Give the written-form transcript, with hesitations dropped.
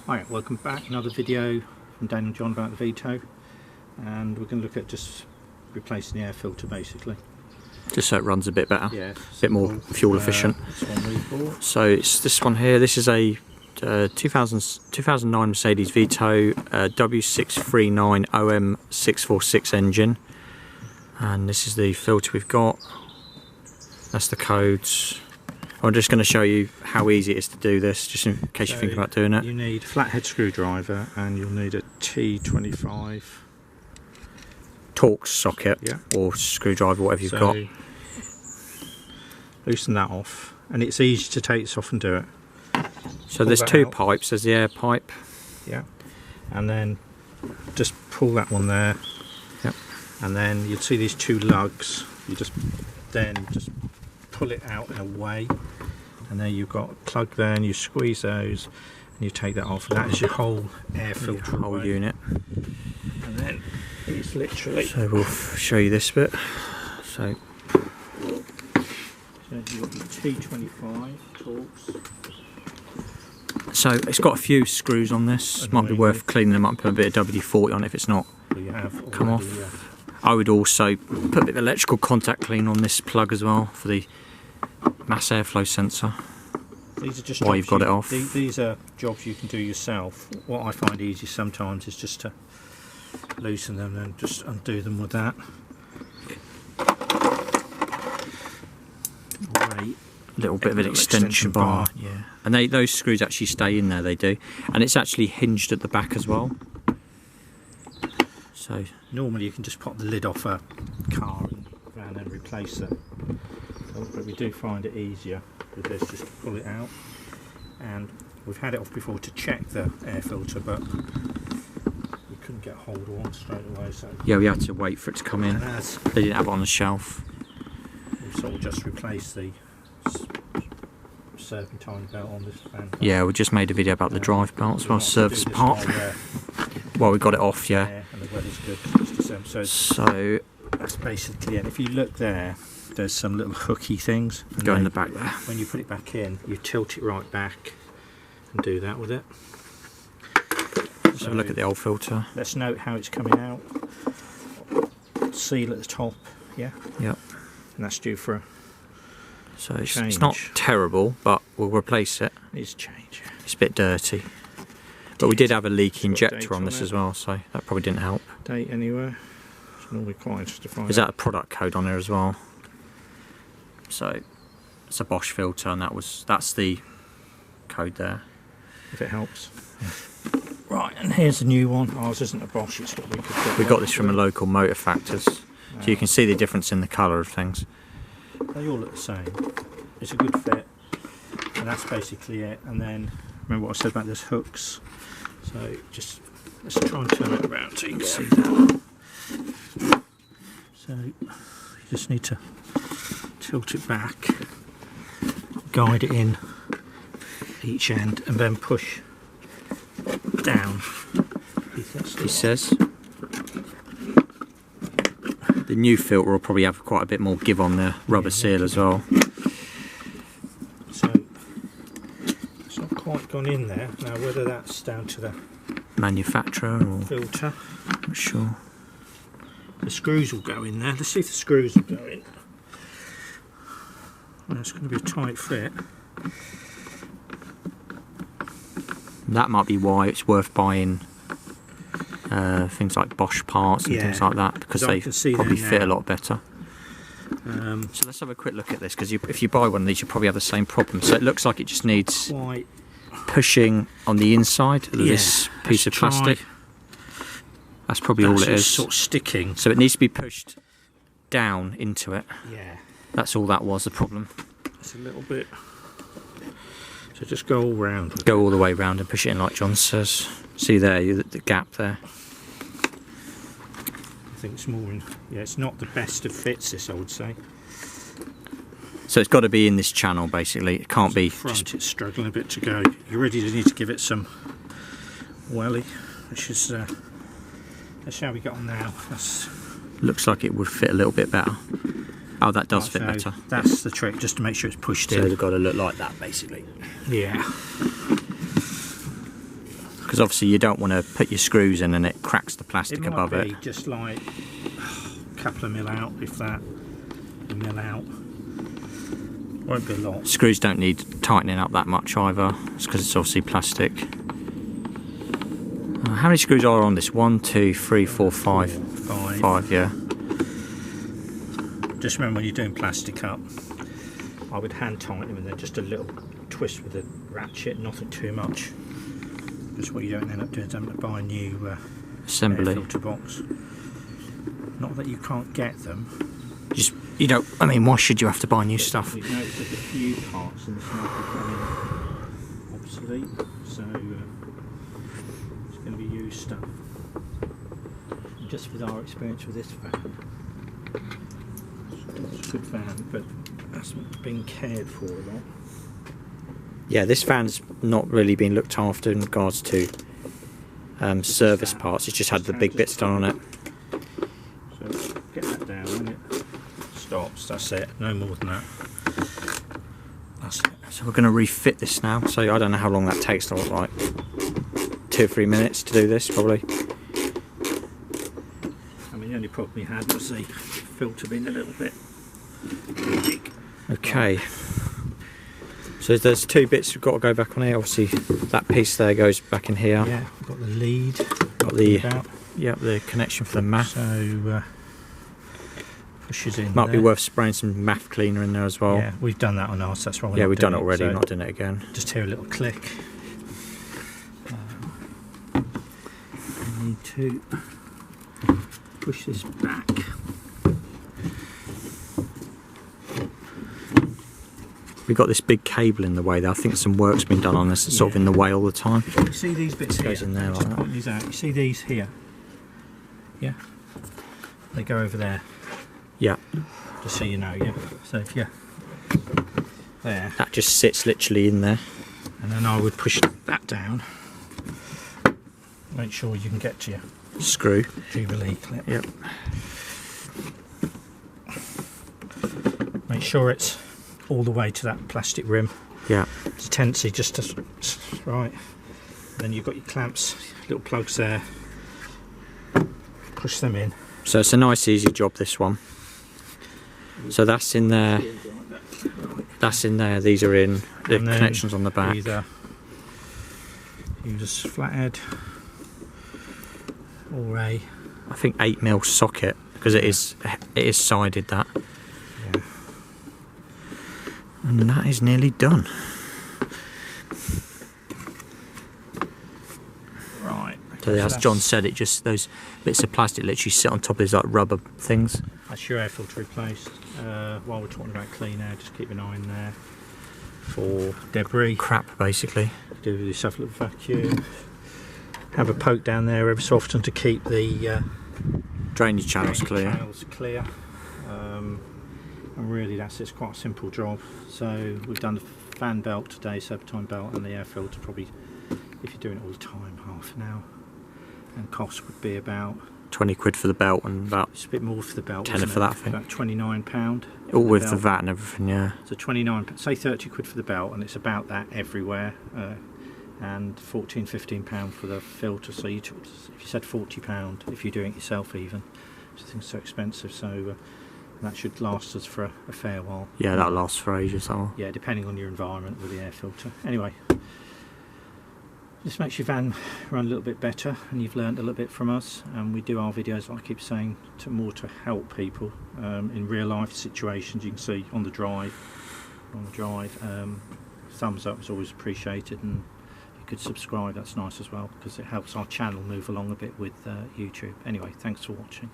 Hi, welcome back. Another video from Dan and John about the Vito, and we're going to look at just replacing the air filter basically. Just so it runs a bit better, yeah, a bit more fuel efficient. This one we bought. So it's this one here. This is a 2009 Mercedes Vito W639 OM646 engine, and this is the filter we've got. That's the codes. I'm just going to show you how easy it is to do this, just in case you think about doing it. You need a flathead screwdriver, and you'll need a T25 torx socket, yeah, or screwdriver, whatever you've got. Loosen that off, and it's easy to take this off and do it. So there's two pipes. There's the air pipe, yeah, and then just pull that one there, yep, and then you'll see these two lugs. You just pull it out and away, and then you've got a plug there, and you squeeze those and you take that off, and that is your whole air filter, your whole unit. And then it's literally, so we'll show you this bit. So you've got your T25 torx. So it's got a few screws on this. Might be worth cleaning them up, put a bit of WD-40 on it if it's not come off. Yeah. I would also put a bit of electrical contact clean on this plug as well for the mass airflow sensor. These are just while you've got it off. These are jobs you can do yourself. What I find easy sometimes is just to loosen them and just undo them with that. Great. Little bit of an extension bar, yeah. And those screws actually stay in there, they do. And it's actually hinged at the back as well. So normally you can just pop the lid off a car and van and replace it. But we do find it easier with this, just to pull it out. And we've had it off before to check the air filter, but we couldn't get hold of one straight away. So yeah, we had to wait for it to come in. They didn't have it on the shelf. We've sort of just replaced the serpentine belt on this van. Yeah, we just made a video about the drive belt as well, service part. Well, we got it off, yeah. And the weather's good. So that's basically it. If you look there, there's some little hooky things. Go in the back there. When you put it back in, you tilt it right back and do that with it. Let's have a look at the old filter. Let's note how it's coming out. Seal at the top, yeah? Yep. And that's due for a so it's not terrible, but we'll replace it. It needs change. It's a bit dirty. But we did have a leak injector on this as well, so that probably didn't help. Date anywhere? It's normally quite interesting to find out. Is that a product code on there as well? So it's a Bosch filter, and that's the code there. If it helps. Yeah. Right, and here's the new one. Ours isn't a Bosch, it's what we could get. We got this from a local Motor Factors, so you can see the difference in the colour of things. They all look the same. It's a good fit, and that's basically it. And then remember what I said about those hooks. So just let's try and turn it around so you can see that. So you just need to tilt it back, guide it in each end, and then push down. He says the new filter will probably have quite a bit more give on the rubber seal as well. So it's not quite gone in there. Now whether that's down to the manufacturer or filter, I'm not sure. The screws will go in there. Let's see if the screws will go in. Well, it's going to be a tight fit. That might be why it's worth buying things like Bosch parts and things like that, because they probably fit a lot better. So let's have a quick look at this, because if you buy one of these you'll probably have the same problem. So it looks like it just needs pushing on the inside of this piece of plastic. That's probably all it is. Sort of sticking. So it needs to be pushed down into it. Yeah. That's all that was the problem. It's a little bit. So just go all round. Go all the way round and push it in like John says. See there, the gap there. I think it's more in. Yeah, it's not the best of fits, this, I would say. So it's got to be in this channel basically. It can't be. Front, it's struggling a bit to go. You really do need to give it some welly, which is. Let's see how we get on now. Looks like it would fit a little bit better. Oh, that does fit better. That's the trick, just to make sure it's pushed in. So it's got to look like that, basically. Yeah. because obviously you don't want to put your screws in and it cracks the plastic above it. It might be just like a couple of mil out, if that, a mil out. Won't be a lot. Screws don't need tightening up that much either. It's because it's obviously plastic. How many screws are on this? 1, 2, 3, 4, 5. 5, yeah. Just remember when you're doing plastic up, I would hand tighten them and then just a little twist with a ratchet, nothing too much. Just what you don't end up doing is having to buy a new assembly air filter box. Not that you can't get them. You don't. I mean, why should you have to buy new stuff? You notice there's a few parts in this now becoming obsolete, so it's going to be used stuff. And just with our experience with this van, it's a good van, but hasn't been cared for a lot. Yeah, this van's not really been looked after in regards to service parts. It's just had the big bits done on it. So get that down when it stops. That's it. No more than that. That's it. So we're going to refit this now. So I don't know how long that takes. Like 2 or 3 minutes to do this, probably. I mean, the only problem we had was the filter being a little bit big. Okay. So there's 2 bits we've got to go back on here. Obviously, that piece there goes back in here. Yeah, we've got the lead. Got the connection for the MAF. So pushes in. Might be worth spraying some MAF cleaner in there as well. Yeah, we've done that on ours. That's why. Yeah, we've done it already. So not doing it again. Just hear a little click. I need to push this back. We've got this big cable in the way there. I think some work's been done on this. It's sort of in the way all the time. You see these bits here? Goes in there like that. These out. You see these here? Yeah. They go over there. Yeah. Just so you know, yeah. So if you're there. That just sits literally in there. And then I would push that down. Make sure you can get to your screw. Jubilee clip. Yep. Make sure it's all the way to that plastic rim. Yeah. It's a tendency just to right. Then you've got your clamps, little plugs there. Push them in. So it's a nice easy job, this one. So that's in there. That's in there. These are in. The connections on the back. Either use flathead or a, I think 8mm socket, because it is sided, that. Yeah. And that is nearly done. Right. So as John said, it just, those bits of plastic literally sit on top of these like rubber things. That's your air filter replaced. While we're talking about clean air, just keep an eye in there for debris. Crap, basically. Do yourself a little vacuum. Have a poke down there every so often to keep the drainage channels clear. And really that's it's quite a simple job. So we've done the fan belt today, serpentine belt, and the air filter probably, if you're doing it all the time, half an hour. And cost would be about 20 quid for the belt and about it's a bit more for the belt. Tenner for that thing. About £29. All with the VAT and everything, yeah. So 29, say 30 quid for the belt, and it's about that everywhere. And £14–15 for the filter. So if you said £40, if you're doing it yourself, even, I think it's so expensive. So that should last us for a fair while. Yeah, that'll last for ages. Yeah, depending on your environment with the air filter. Anyway, this makes your van run a little bit better, and you've learned a little bit from us. And we do our videos, like I keep saying, more to help people in real life situations. You can see on the drive. Thumbs up is always appreciated, and you could subscribe. That's nice as well, because it helps our channel move along a bit with YouTube. Anyway, thanks for watching.